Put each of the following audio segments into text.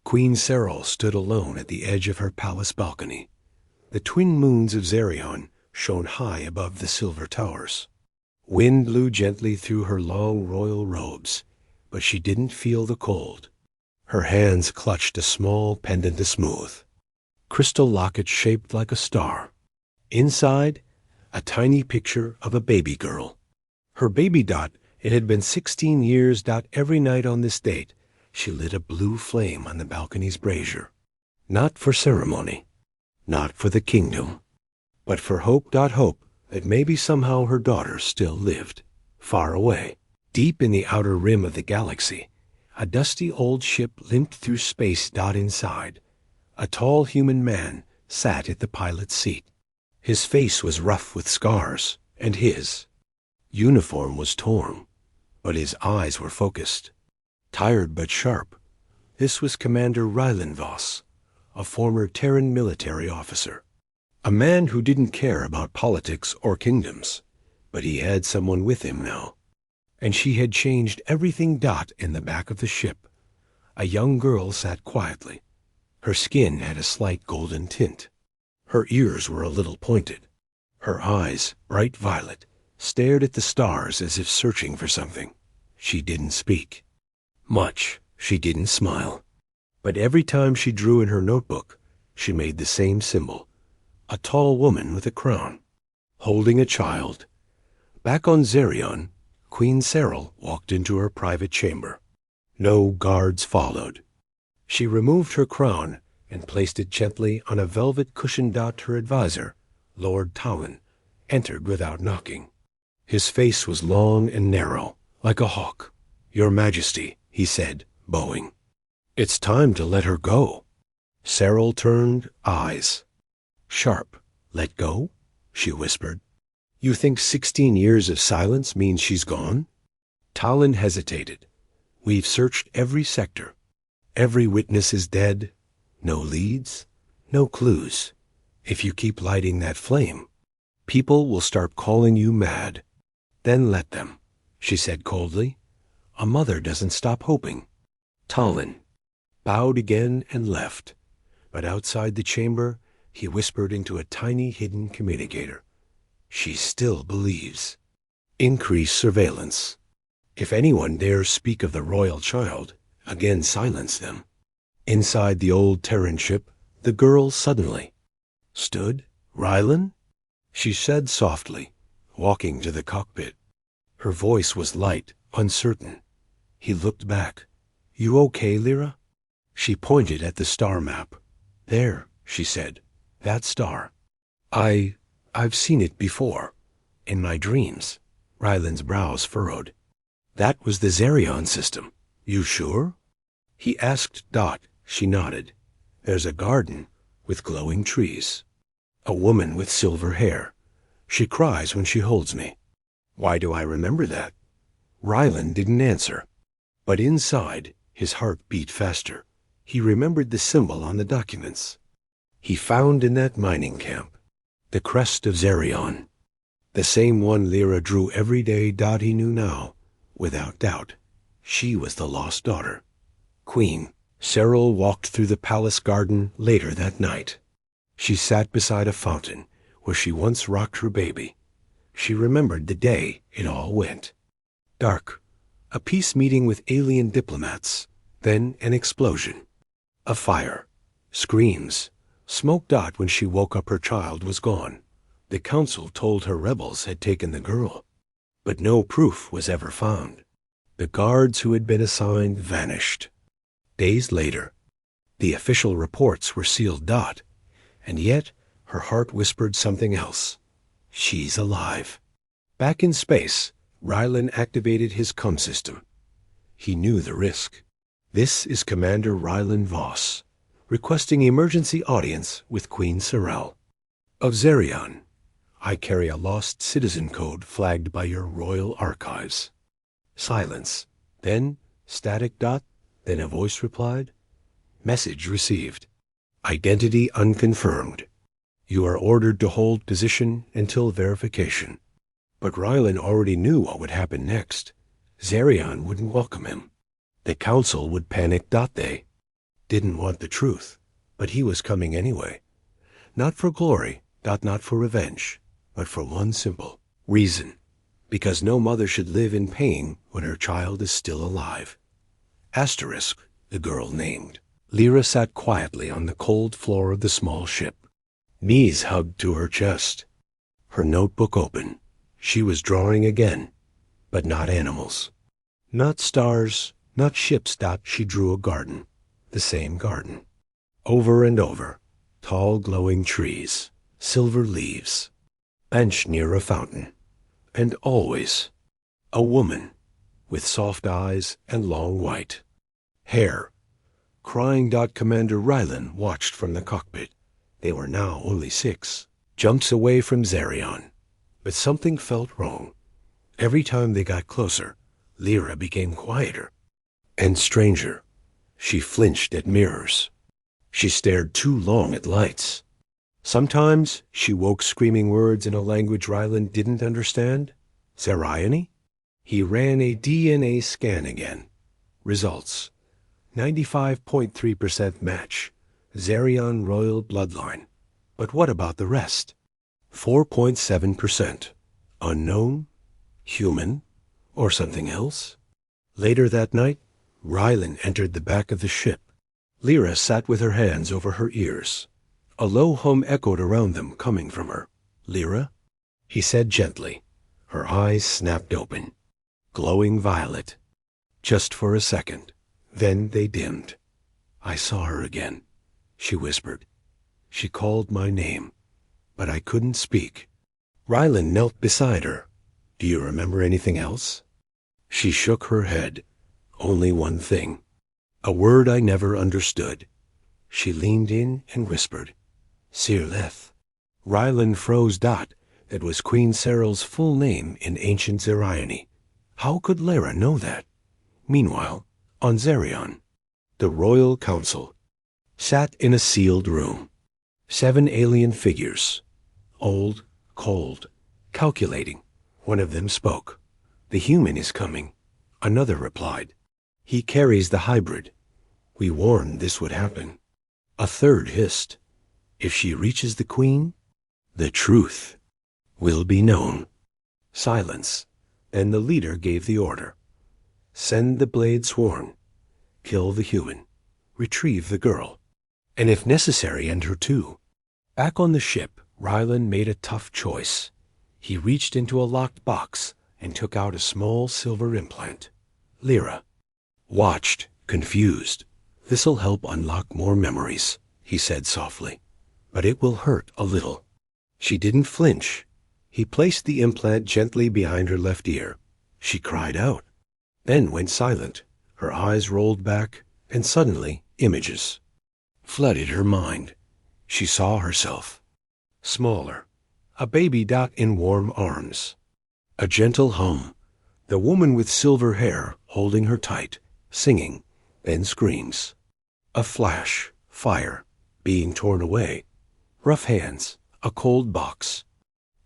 Queen Serral stood alone at the edge of her palace balcony. The twin moons of Zerion shone high above the silver towers. Wind blew gently through her long royal robes, but she didn't feel the cold. Her hands clutched a small pendant of smooth crystal locket shaped like a star. Inside, a tiny picture of a baby girl. Her baby Dot, it had been 16 years. Every night on this date, she lit a blue flame on the balcony's brazier. Not for ceremony, not for the kingdom, but for hope. Hope that maybe somehow her daughter still lived, far away. Deep in the outer rim of the galaxy, a dusty old ship limped through space. Inside, a tall human man sat at the pilot's seat. His face was rough with scars, and his uniform was torn, but his eyes were focused, tired but sharp. This was Commander Rylan Voss, a former Terran military officer. A man who didn't care about politics or kingdoms, but he had someone with him now. And she had changed everything. In the back of the ship, a young girl sat quietly. Her skin had a slight golden tint. Her ears were a little pointed. Her eyes, bright violet, stared at the stars as if searching for something. She didn't speak much. She didn't smile. But every time she drew in her notebook, she made the same symbol. A tall woman with a crown, holding a child. Back on Zerion, Queen Serral walked into her private chamber. No guards followed. She removed her crown and placed it gently on a velvet cushion. Her advisor, Lord Talon, entered without knocking. His face was long and narrow, like a hawk. "Your Majesty," he said, bowing. "It's time to let her go." Serral turned, eyes sharp. "Let go?" she whispered. "You think 16 years of silence means she's gone?" Talon hesitated. "We've searched every sector. Every witness is dead. No leads, no clues. If you keep lighting that flame, people will start calling you mad." "Then let them," she said coldly. "A mother doesn't stop hoping." Talon bowed again and left, but outside the chamber, he whispered into a tiny hidden communicator. "She still believes. Increase surveillance. If anyone dares speak of the royal child, again silence them." Inside the old Terran ship, the girl suddenly stood. "Rylan?" she said softly, walking to the cockpit. Her voice was light, uncertain. He looked back. "You okay, Lyra?" She pointed at the star map. "There," she said. "That star. I've seen it before. In my dreams." Rylan's brows furrowed. "That was the Zerion system. You sure?" He asked. She nodded. "There's a garden with glowing trees. A woman with silver hair. She cries when she holds me." "Why do I remember that?" Rylan didn't answer, but inside, his heart beat faster. He remembered the symbol on the documents he found in that mining camp. The crest of Zerion. The same one Lyra drew every day. He knew now, without doubt, she was the lost daughter. Queen Serral walked through the palace garden later that night. She sat beside a fountain where she once rocked her baby. She remembered the day it all went. Dark. A peace meeting with alien diplomats. Then an explosion. A fire. Screams. Smoke. When she woke up, her child was gone. The council told her rebels had taken the girl, but no proof was ever found. The guards who had been assigned vanished. Days later, the official reports were sealed. And yet her heart whispered something else. She's alive. Back in space, Rylan activated his comm system. He knew the risk. "This is Commander Rylan Voss, requesting emergency audience with Queen Serral of Zerion. I carry a lost citizen code flagged by your royal archives." Silence. Then static. Then a voice replied. "Message received. Identity unconfirmed. You are ordered to hold position until verification." But Rylan already knew what would happen next. Zerion wouldn't welcome him. The council would panic. didn't want the truth, but he was coming anyway. Not for glory, not for revenge, but for one simple reason. Because no mother should live in pain when her child is still alive. Asterisk, the girl named. Lyra sat quietly on the cold floor of the small ship, knees hugged to her chest, her notebook open. She was drawing again, but not animals. Not stars, not ships. She drew a garden, the same garden. Over and over, tall glowing trees, silver leaves, bench near a fountain. And always, a woman with soft eyes and long white hair. Crying. Commander Rylan watched from the cockpit. They were now only 6 jumps away from Zerion. But something felt wrong. Every time they got closer, Lyra became quieter and stranger. She flinched at mirrors. She stared too long at lights. Sometimes she woke screaming words in a language Rylan didn't understand. Zerioni? He ran a DNA scan again. Results: 95.3% match. Zerion royal bloodline. But what about the rest? 4.7%. Unknown? Human? Or something else? Later that night, Rylan entered the back of the ship. Lyra sat with her hands over her ears. A low hum echoed around them, coming from her. "Lyra?" he said gently. Her eyes snapped open, glowing violet. Just for a second. Then they dimmed. "I saw her again," she whispered. "She called my name, but I couldn't speak." Rylan knelt beside her. "Do you remember anything else?" She shook her head. "Only one thing. A word I never understood." She leaned in and whispered, "Sirleth." Rylan froze. That was Queen Seryl's full name in ancient Zerioni. How could Lyra know that? Meanwhile, on Zerion, the Royal Council sat in a sealed room. 7 alien figures, old, cold, calculating. One of them spoke. "The human is coming," another replied. "He carries the hybrid. We warned this would happen." A third hissed, "If she reaches the queen, the truth will be known." Silence. Then the leader gave the order. "Send the blade sworn. Kill the human. Retrieve the girl. And if necessary, end her too." Back on the ship, Rylan made a tough choice. He reached into a locked box and took out a small silver implant. Lyra watched, confused. "This'll help unlock more memories," he said softly. "But it will hurt a little." She didn't flinch. He placed the implant gently behind her left ear. She cried out, then went silent. Her eyes rolled back, and suddenly images flooded her mind. She saw herself, smaller, a baby in warm arms. A gentle hum, the woman with silver hair holding her tight, singing, then screams. A flash, fire, being torn away. Rough hands, a cold box.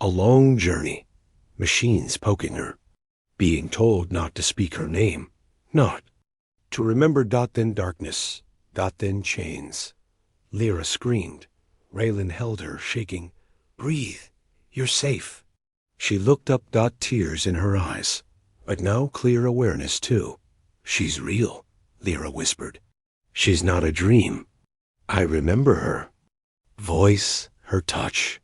A long journey, machines poking her. Being told not to speak her name, not to remember. Then darkness, then chains. Lyra screamed. Raylan held her, shaking. "Breathe, you're safe." She looked up. Tears in her eyes, but now clear awareness too. "She's real," Lyra whispered. "She's not a dream. I remember her voice, her touch."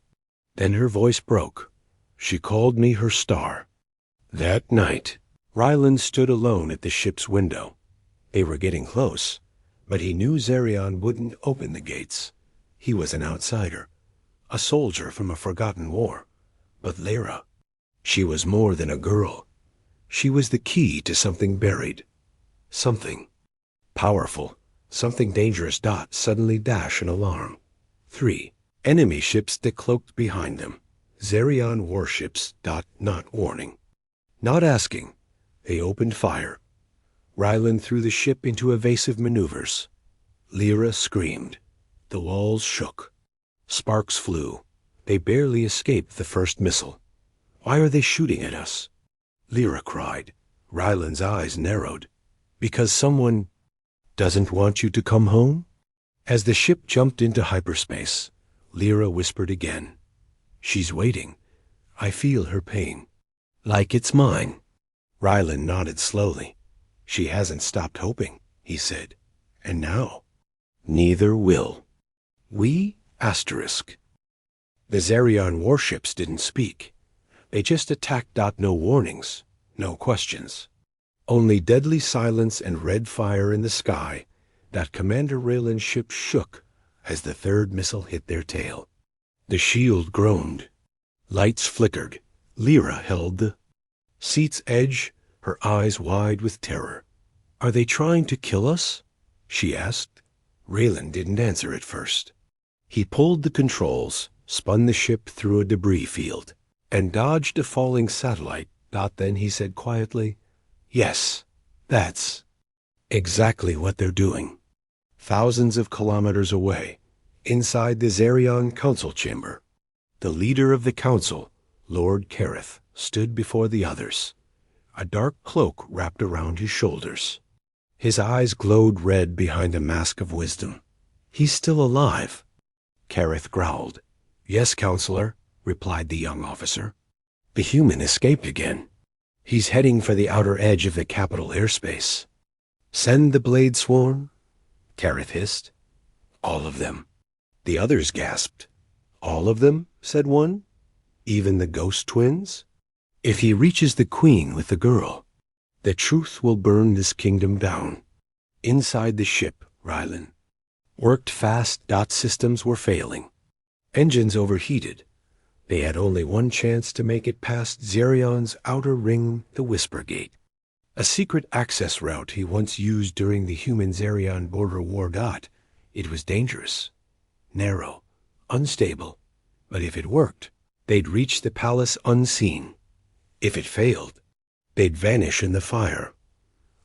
Then her voice broke. "She called me her star." That night, Rylan stood alone at the ship's window. They were getting close, but he knew Zerion wouldn't open the gates. He was an outsider, a soldier from a forgotten war. But Lyra, she was more than a girl. She was the key to something buried, something powerful, something dangerous. Suddenly dash an alarm. 3 enemy ships decloaked behind them. Zerion warships. Not warning, not asking. They opened fire. Rylan threw the ship into evasive maneuvers. Lyra screamed. The walls shook. Sparks flew. They barely escaped the first missile. "Why are they shooting at us?" Lyra cried. Rylan's eyes narrowed. "Because someone doesn't want you to come home?" As the ship jumped into hyperspace, Lyra whispered again. "She's waiting. I feel her pain. Like it's mine." Rylan nodded slowly. "She hasn't stopped hoping," he said. "And now, neither will we." Asterisk. The Zerion warships didn't speak. They just attacked. No warnings, no questions. Only deadly silence and red fire in the sky. Commander Raylan's ship shook as the third missile hit their tail. The shield groaned. Lights flickered. Lyra held the seat's edge, her eyes wide with terror. "Are they trying to kill us?" she asked. Raylan didn't answer at first. He pulled the controls, spun the ship through a debris field, and dodged a falling satellite. Then he said quietly, "Yes, that's exactly what they're doing." Thousands of kilometers away, inside the Zerion council chamber, the leader of the council, Lord Kareth, stood before the others. A dark cloak wrapped around his shoulders. His eyes glowed red behind a mask of wisdom. "He's still alive," Kareth growled. "Yes, Counselor," replied the young officer. "The human escaped again. He's heading for the outer edge of the capital airspace." "Send the Blade Swarm?" Kareth hissed. "All of them." The others gasped. "All of them?" said one. "Even the ghost twins?" "If he reaches the Queen with the girl, the truth will burn this kingdom down." Inside the ship, Rylan worked fast. Systems were failing. Engines overheated. They had only one chance to make it past Zerion's outer ring, the Whisper Gate. A secret access route he once used during the human-Zerion border war. It was dangerous, narrow, unstable, but if it worked, they'd reach the palace unseen. If it failed, they'd vanish in the fire.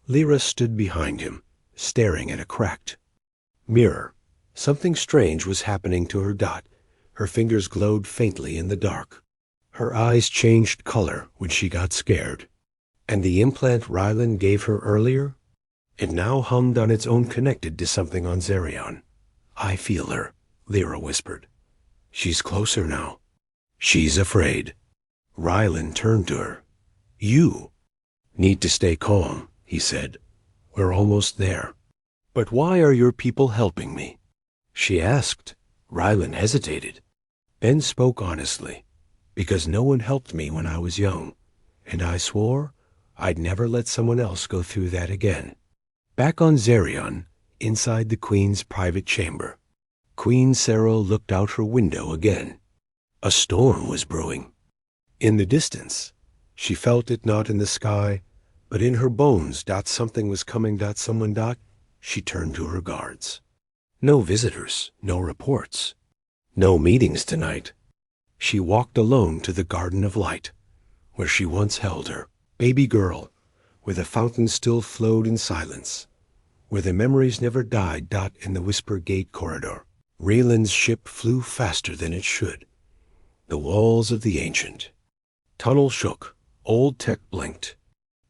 Lyra stood behind him, staring at a cracked mirror. Something strange was happening to her. Her fingers glowed faintly in the dark. Her eyes changed color when she got scared. And the implant Rylan gave her earlier? It now hummed on its own, connected to something on Zerion. "I feel her," Lyra whispered. "She's closer now. She's afraid." Rylan turned to her. "You need to stay calm," he said. "We're almost there." "But why are your people helping me?" she asked. Rylan hesitated, then spoke honestly. "Because no one helped me when I was young, and I swore I'd never let someone else go through that again." Back on Zerion, inside the Queen's private chamber, Queen Sero looked out her window again. A storm was brewing. In the distance, she felt it not in the sky, but in her bones. Something was coming. Someone. She turned to her guards. No visitors, no reports, no meetings tonight. She walked alone to the Garden of Light, where she once held her baby girl, where the fountain still flowed in silence, where the memories never died. In the Whisper Gate corridor, Raylan's ship flew faster than it should. The walls of the ancient tunnel shook. Old tech blinked.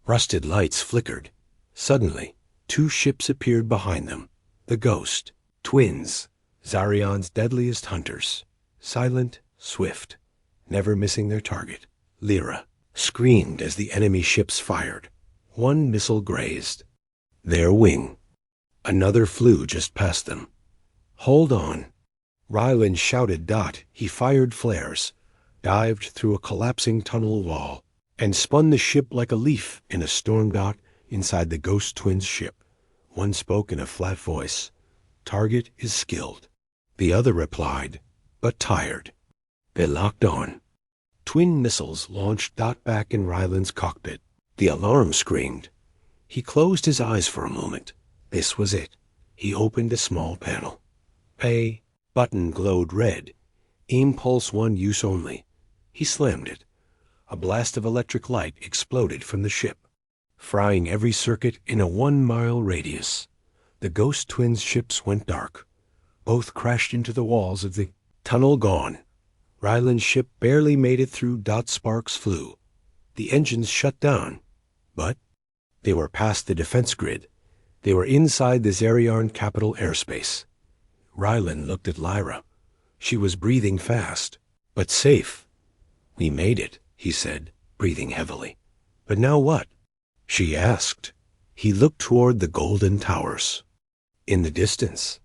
Rusted lights flickered. Suddenly, two ships appeared behind them. The Ghost Twins, Zarion's deadliest hunters. Silent, swift, never missing their target. Lyra screamed as the enemy ships fired. One missile grazed their wing. Another flew just past them. "Hold on," Rylan shouted. He fired flares, dived through a collapsing tunnel wall, and spun the ship like a leaf in a storm. Inside the Ghost Twins' ship, one spoke in a flat voice. "Target is skilled." The other replied, but tired. They locked on. Twin missiles launched. Back in Rylan's cockpit, the alarm screamed. He closed his eyes for a moment. This was it. He opened a small panel. A button glowed red. Impulse 1 use only. He slammed it. A blast of electric light exploded from the ship, frying every circuit in a 1-mile radius. The Ghost Twins' ships went dark. Both crashed into the walls of the tunnel. Gone. Rylan's ship barely made it through. Sparks flew. The engines shut down. But they were past the defense grid. They were inside the Zerion capital airspace. Rylan looked at Lyra. She was breathing fast, but safe. "We made it," he said, breathing heavily. "But now what?" she asked. He looked toward the golden towers. "In the distance.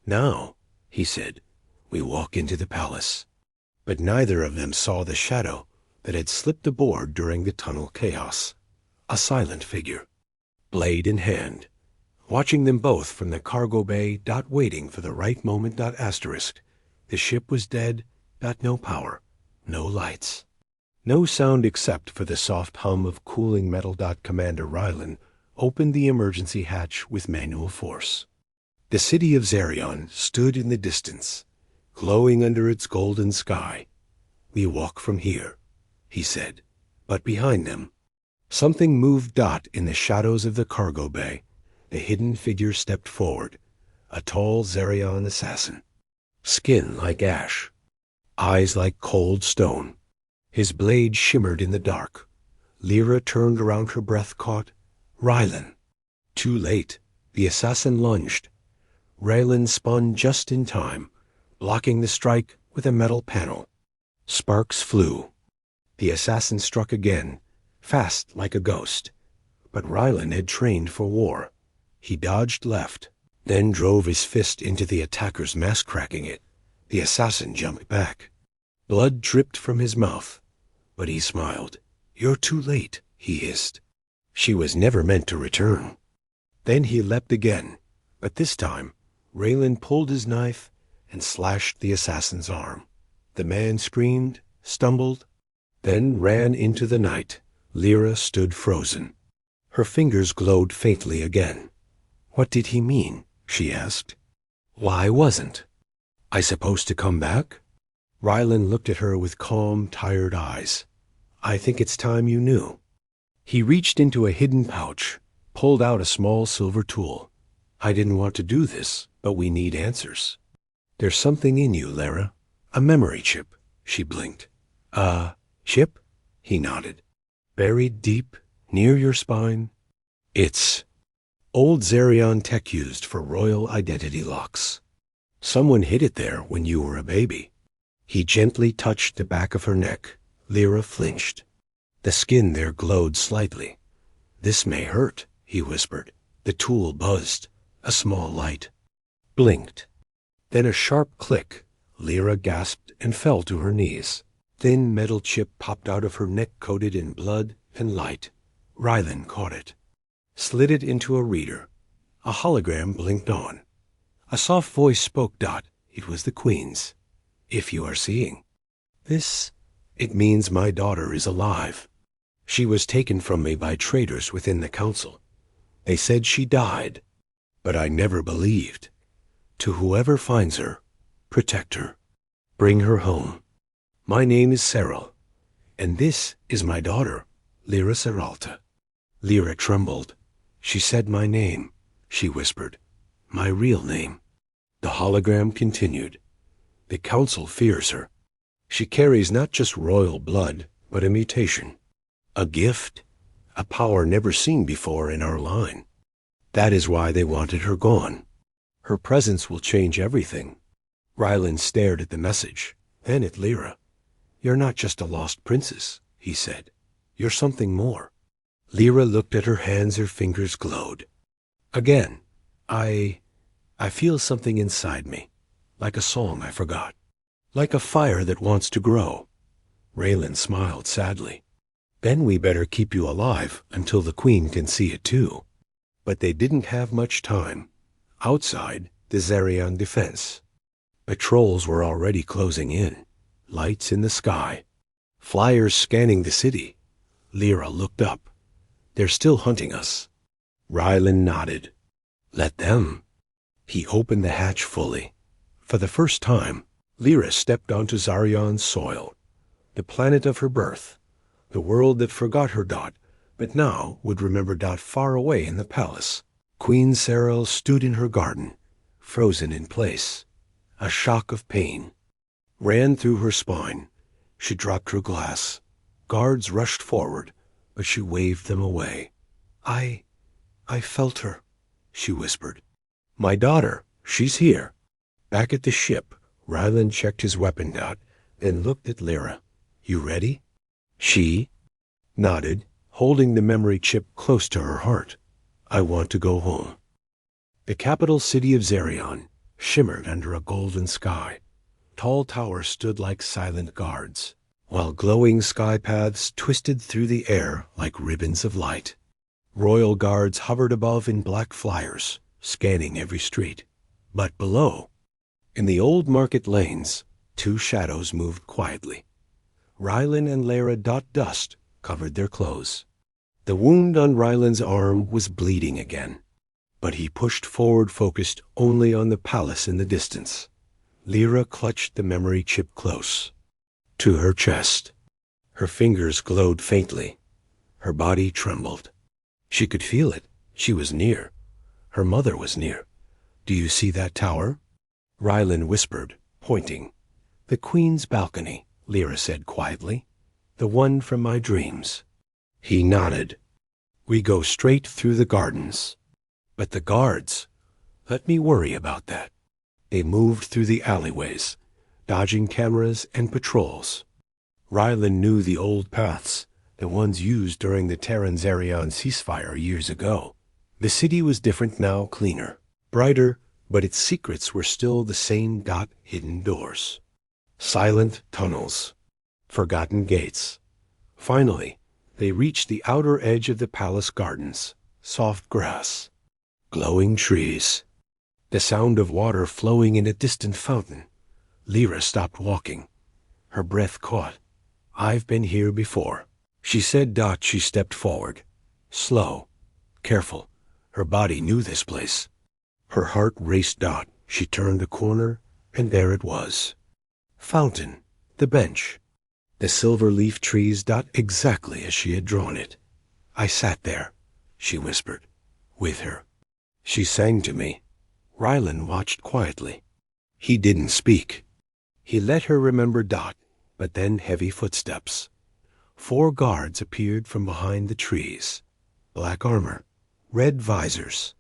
Now," he said, "we walk into the palace." But neither of them saw the shadow that had slipped aboard during the tunnel chaos. A silent figure, blade in hand, watching them both from the cargo bay. Waiting for the right moment. Asterisk. The ship was dead. No power, no lights, no sound except for the soft hum of cooling metal. Commander Rylan opened the emergency hatch with manual force. The city of Zerion stood in the distance, glowing under its golden sky. "We walk from here," he said. But behind them, something moved. In the shadows of the cargo bay, the hidden figure stepped forward, a tall Zerion assassin. Skin like ash, eyes like cold stone. His blade shimmered in the dark. Lyra turned around, her breath caught. Rylan. Too late. The assassin lunged. Rylan spun just in time, blocking the strike with a metal panel. Sparks flew. The assassin struck again, fast like a ghost. But Rylan had trained for war. He dodged left, then drove his fist into the attacker's mask, cracking it. The assassin jumped back. Blood dripped from his mouth, but he smiled. "You're too late," he hissed. She was never meant to return. Then he leapt again, but this time Raylan pulled his knife and slashed the assassin's arm. The man screamed, stumbled, then ran into the night. Lyra stood frozen. Her fingers glowed faintly again. "What did he mean?" she asked. "Why wasn't I supposed to come back?" Rylan looked at her with calm, tired eyes. "I think it's time you knew." He reached into a hidden pouch, pulled out a small silver tool. "I didn't want to do this, but we need answers. There's something in you, Lara. A memory chip." She blinked. Chip?" He nodded. "Buried deep, near your spine?" "It's old Zerion tech used for royal identity locks. Someone hid it there when you were a baby." He gently touched the back of her neck. Lyra flinched. The skin there glowed slightly. "This may hurt," he whispered. The tool buzzed. A small light blinked. Then a sharp click. Lyra gasped and fell to her knees. Thin metal chip popped out of her neck, coated in blood and light. Rylan caught it, slid it into a reader. A hologram blinked on. A soft voice spoke. It was the Queen's. "If you are seeing this, it means my daughter is alive. She was taken from me by traitors within the council. They said she died, but I never believed. To whoever finds her, protect her. Bring her home. My name is Cyril, and this is my daughter, Lyra Seralta." Lyra trembled. "She said my name," she whispered. "My real name." The hologram continued. "The council fears her. She carries not just royal blood, but a mutation. A gift, a power never seen before in our line. That is why they wanted her gone. Her presence will change everything." Rylan stared at the message, then at Lyra. "You're not just a lost princess," he said. "You're something more." Lyra looked at her hands. Her fingers glowed. "Again, I feel something inside me, like a song I forgot, like a fire that wants to grow." Raylan smiled sadly. "Then we better keep you alive until the Queen can see it too." But they didn't have much time. Outside the Zerion defense, patrols were already closing in, lights in the sky, flyers scanning the city. Lyra looked up. "They're still hunting us." Rylan nodded. "Let them." He opened the hatch fully. For the first time, Lyra stepped onto Zarion's soil, the planet of her birth, the world that forgot her. But now would remember. Far away in the palace, Queen Cyril stood in her garden, frozen in place. A shock of pain ran through her spine. She dropped her glass. Guards rushed forward, but she waved them away. I felt her," she whispered. "My daughter, she's here." Back at the ship, Ryland checked his weapon dot, then looked at Lyra. You ready? She nodded, holding the memory chip close to her heart. I want to go home. The capital city of Zerion shimmered under a golden sky. Tall towers stood like silent guards, while glowing sky paths twisted through the air like ribbons of light. Royal guards hovered above in black flyers, scanning every street. But below, in the old market lanes, two shadows moved quietly. Rylan and Lyra dust covered their clothes. The wound on Rylan's arm was bleeding again, but he pushed forward, focused only on the palace in the distance. Lyra clutched the memory chip close to her chest. Her fingers glowed faintly. Her body trembled. She could feel it. She was near. Her mother was near. Do you see that tower? Rylan whispered, pointing. The Queen's balcony, Lyra said quietly. The one from my dreams. He nodded. We go straight through the gardens. But the guards, let me worry about that. They moved through the alleyways, dodging cameras and patrols. Rylan knew the old paths, the ones used during the Terran-Zerion ceasefire years ago. The city was different now, cleaner, brighter, but its secrets were still the same hidden doors. Silent tunnels, forgotten gates. Finally, they reached the outer edge of the palace gardens. Soft grass, glowing trees, the sound of water flowing in a distant fountain. Lyra stopped walking. Her breath caught. I've been here before, she said. She stepped forward. Slow, careful. Her body knew this place. Her heart raced. She turned the corner, and there it was. Fountain, the bench, the silver leaf trees. Exactly as she had drawn it. I sat there, she whispered, with her. She sang to me. Rylan watched quietly. He didn't speak. He let her remember. But then heavy footsteps. 4 guards appeared from behind the trees. Black armor, red visors,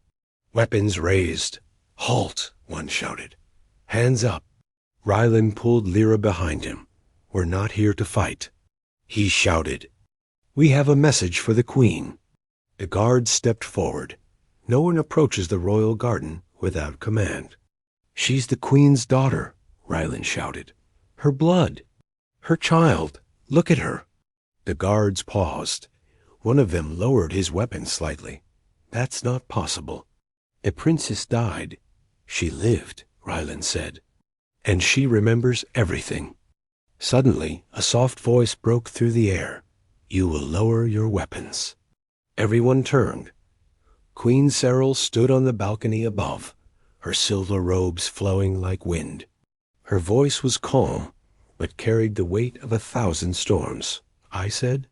weapons raised. Halt, one shouted. Hands up. Rylan pulled Lyra behind him. We're not here to fight. He shouted. We have a message for the Queen. The guards stepped forward. No one approaches the royal garden without command. She's the Queen's daughter, Rylan shouted. Her blood. Her child. Look at her. The guards paused. One of them lowered his weapon slightly. That's not possible. A princess died. She lived, Rylan said. And she remembers everything. Suddenly, a soft voice broke through the air. You will lower your weapons. Everyone turned. Queen Serral stood on the balcony above, her silver robes flowing like wind. Her voice was calm, but carried the weight of 1,000 storms. I said,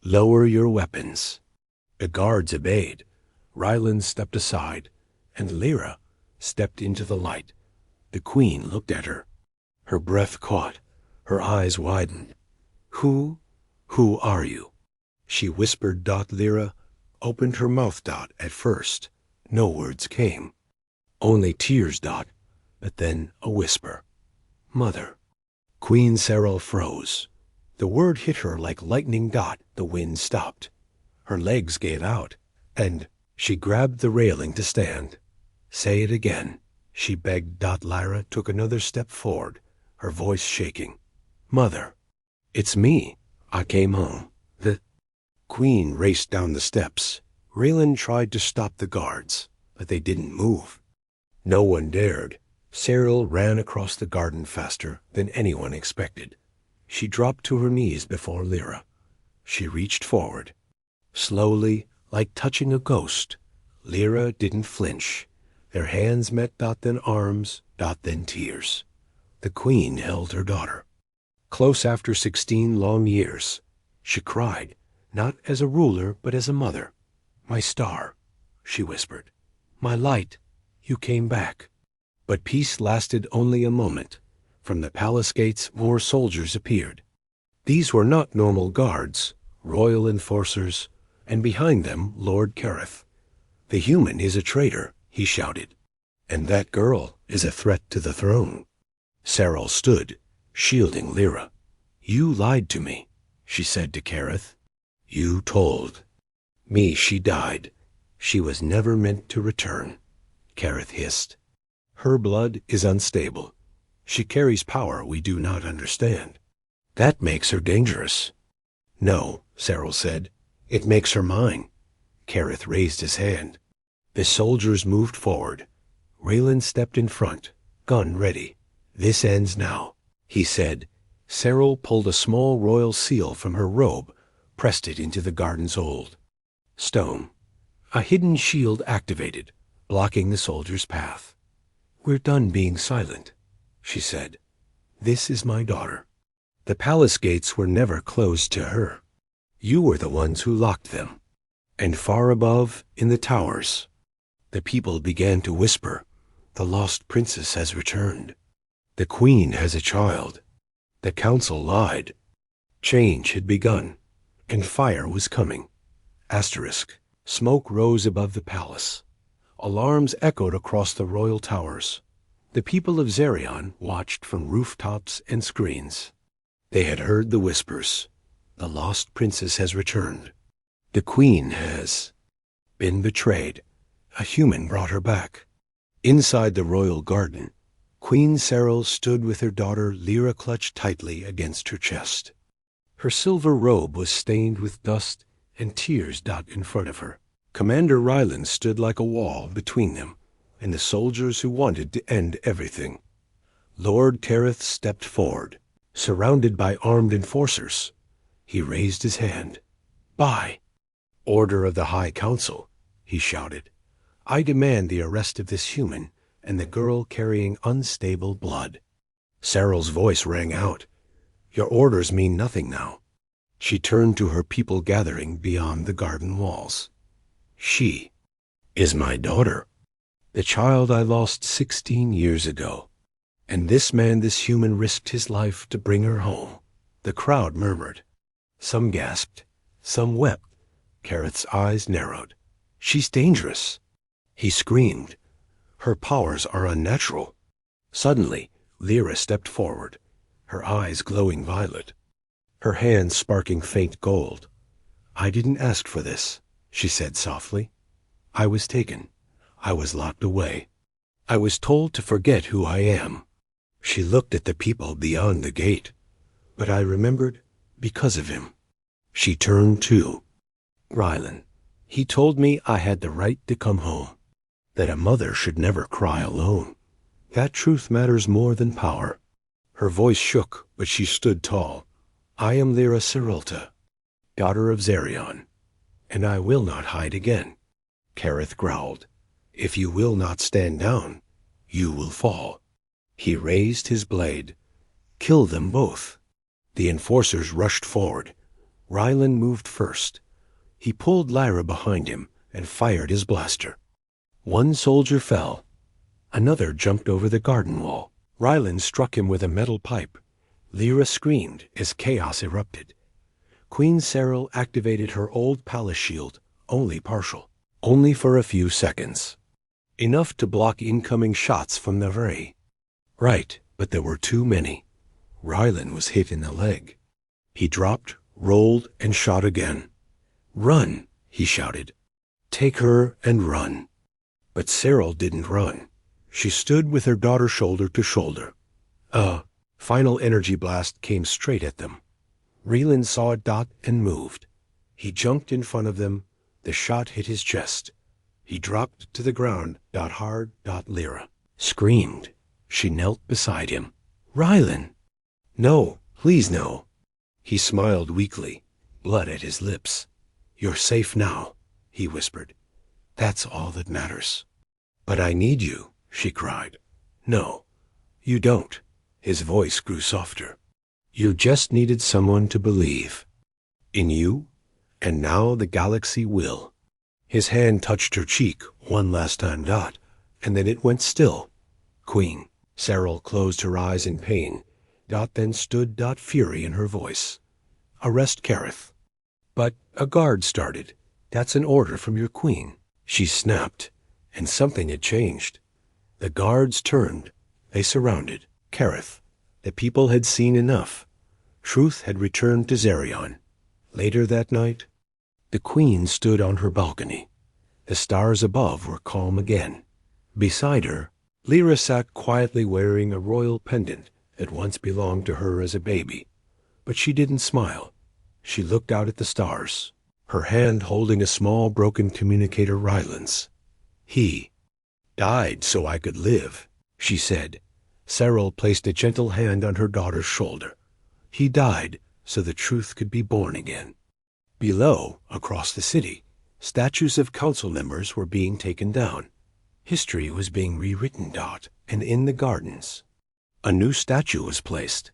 lower your weapons. The guards obeyed. Rylan stepped aside, and Lyra stepped into the light. The Queen looked at her. Her breath caught. Her eyes widened. Who are you? She whispered. Lyra opened her mouth. At first, no words came. Only tears. But then a whisper. Mother. Queen Serral froze. The word hit her like lightning. The wind stopped. Her legs gave out, and she grabbed the railing to stand. Say it again, she begged. Lyra took another step forward, her voice shaking. Mother. It's me. I came home. The Queen raced down the steps. Raylan tried to stop the guards, but they didn't move. No one dared. Serral ran across the garden faster than anyone expected. She dropped to her knees before Lyra. She reached forward. Slowly, like touching a ghost. Lyra didn't flinch. Their hands met. Then arms. Then tears. The Queen held her daughter. Close after 16 long years. She cried, not as a ruler, but as a mother. My star, she whispered. My light, you came back. But peace lasted only a moment. From the palace gates, more soldiers appeared. These were not normal guards, royal enforcers, and behind them, Lord Kareth. The human is a traitor, he shouted. And that girl is a threat to the throne. Serral stood, shielding Lyra. You lied to me, she said to Kareth. You told me she died. She was never meant to return, Kareth hissed. Her blood is unstable. She carries power we do not understand. That makes her dangerous. No, Serral said. It makes her mine. Kareth raised his hand. The soldiers moved forward. Raylan stepped in front, gun ready. This ends now, he said. Serral pulled a small royal seal from her robe, pressed it into the garden's hold. Stone. A hidden shield activated, blocking the soldier's path. We're done being silent, she said. This is my daughter. The palace gates were never closed to her. You were the ones who locked them. And far above, in the towers, the people began to whisper, the lost princess has returned. The queen has a child. The council lied. Change had begun, and fire was coming. Asterisk. Smoke rose above the palace. Alarms echoed across the royal towers. The people of Zerion watched from rooftops and screens. They had heard the whispers. The lost princess has returned. The queen has been betrayed. A human brought her back. Inside the royal garden, Queen Serral stood with her daughter Lyra clutched tightly against her chest. Her silver robe was stained with dust, and tears dot in front of her. Commander Rylan stood like a wall between them and the soldiers who wanted to end everything. Lord Kareth stepped forward, surrounded by armed enforcers. He raised his hand. By order of the High Council, he shouted, I demand the arrest of this human and the girl carrying unstable blood. Serral's voice rang out. Your orders mean nothing now. She turned to her people gathering beyond the garden walls. She is my daughter, the child I lost 16 years ago. And this human risked his life to bring her home. The crowd murmured. Some gasped, some wept. Kareth's eyes narrowed. She's dangerous. He screamed. Her powers are unnatural. Suddenly, Lyra stepped forward, her eyes glowing violet, her hands sparking faint gold. I didn't ask for this, she said softly. I was taken. I was locked away. I was told to forget who I am. She looked at the people beyond the gate, but I remembered because of him. She turned too. Rylan. He told me I had the right to come home, that a mother should never cry alone. That truth matters more than power. Her voice shook, but she stood tall. I am Lyra Serralta, daughter of Zerion, and I will not hide again. Kareth growled. If you will not stand down, you will fall. He raised his blade. Kill them both. The enforcers rushed forward. Rylan moved first. He pulled Lyra behind him and fired his blaster. One soldier fell. Another jumped over the garden wall. Rylan struck him with a metal pipe. Lyra screamed as chaos erupted. Queen Serral activated her old palace shield, only partial, only for a few seconds. Enough to block incoming shots from the Vray. Right, but there were too many. Rylan was hit in the leg. He dropped, rolled, and shot again. Run, he shouted. Take her and run. But Serral didn't run. She stood with her daughter shoulder to shoulder. A final energy blast came straight at them. Rylan saw it dot and moved. He jumped in front of them. The shot hit his chest. He dropped to the ground, hard, Lyra. Screamed. She knelt beside him. Rylan! No, please no. He smiled weakly, blood at his lips. You're safe now, he whispered. That's all that matters. But I need you, she cried. No, you don't. His voice grew softer. You just needed someone to believe. In you, and now the galaxy will. His hand touched her cheek one last time, and then it went still. Queen. Serral closed her eyes in pain. Then stood, fury in her voice. Arrest Kareth. But a guard started. That's an order from your queen. She snapped, and something had changed. The guards turned. They surrounded Kareth. The people had seen enough. Truth had returned to Zerion. Later that night, the queen stood on her balcony. The stars above were calm again. Beside her, Lyra sat quietly wearing a royal pendant that once belonged to her as a baby. But she didn't smile. She looked out at the stars, her hand holding a small broken communicator Rylance. "He died so I could live," she said. Cyril placed a gentle hand on her daughter's shoulder. "He died so the truth could be born again." Below, across the city, statues of council members were being taken down. History was being rewritten, and in the gardens, a new statue was placed.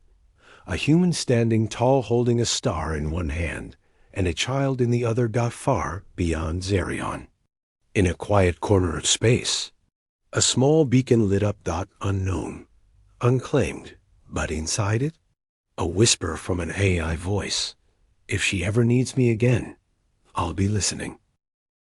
A human standing tall holding a star in one hand, and a child in the other far beyond Zerion. In a quiet corner of space, a small beacon lit up unknown, unclaimed, but inside it, a whisper from an AI voice. "If she ever needs me again, I'll be listening."